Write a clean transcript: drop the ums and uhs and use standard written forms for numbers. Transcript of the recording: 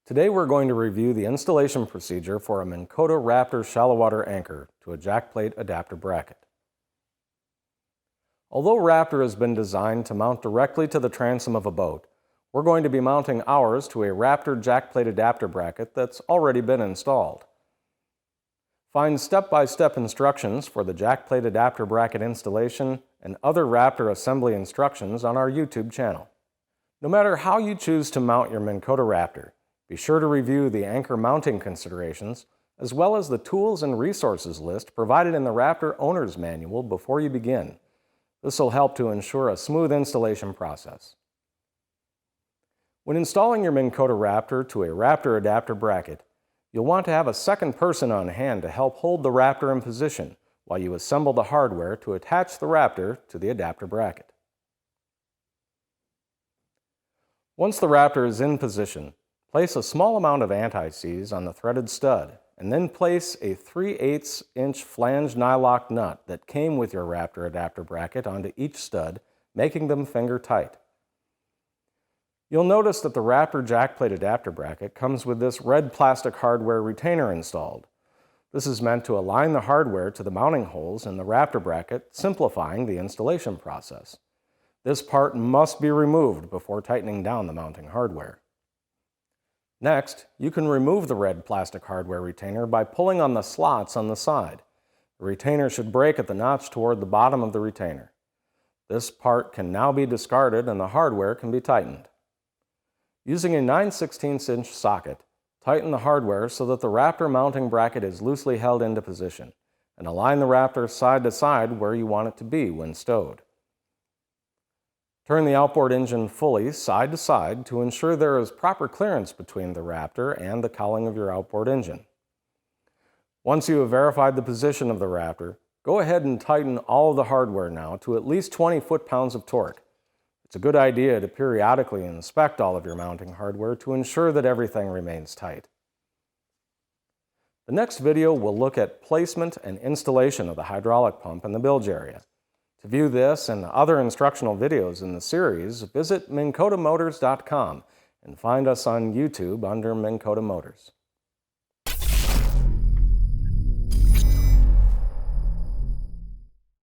Today we're going to review the installation procedure for a Minn Kota Raptor shallow water anchor to a jack plate adapter bracket. Although Raptor has been designed to mount directly to the transom of a boat, we're going to be mounting ours to a Raptor jack plate adapter bracket that's already been installed. Find step-by-step instructions for the jack plate adapter bracket installation and other Raptor assembly instructions on our YouTube channel. No matter how you choose to mount your Minn Kota Raptor, be sure to review the anchor mounting considerations as well as the tools and resources list provided in the Raptor Owner's Manual before you begin. This will help to ensure a smooth installation process. When installing your Minn Kota Raptor to a Raptor adapter bracket, you'll want to have a second person on hand to help hold the Raptor in position while you assemble the hardware to attach the Raptor to the adapter bracket. Once the Raptor is in position, place a small amount of anti-seize on the threaded stud and then place a 3/8 inch flange nylock nut that came with your Raptor adapter bracket onto each stud, making them finger tight. You'll notice that the Raptor jack plate adapter bracket comes with this red plastic hardware retainer installed. This is meant to align the hardware to the mounting holes in the Raptor bracket, simplifying the installation process. This part must be removed before tightening down the mounting hardware. Next, you can remove the red plastic hardware retainer by pulling on the slots on the side. The retainer should break at the notch toward the bottom of the retainer. This part can now be discarded and the hardware can be tightened. Using a 9/16 inch socket, tighten the hardware so that the Raptor mounting bracket is loosely held into position, and align the Raptor side to side where you want it to be when stowed. Turn the outboard engine fully side to side to ensure there is proper clearance between the Raptor and the cowling of your outboard engine. Once you have verified the position of the Raptor, go ahead and tighten all of the hardware now to at least 20 foot-pounds of torque. It's a good idea to periodically inspect all of your mounting hardware to ensure that everything remains tight. The next video will look at placement and installation of the hydraulic pump in the bilge area. To view this and other instructional videos in the series, visit minnkotamotors.com and find us on YouTube under Minn Kota Motors.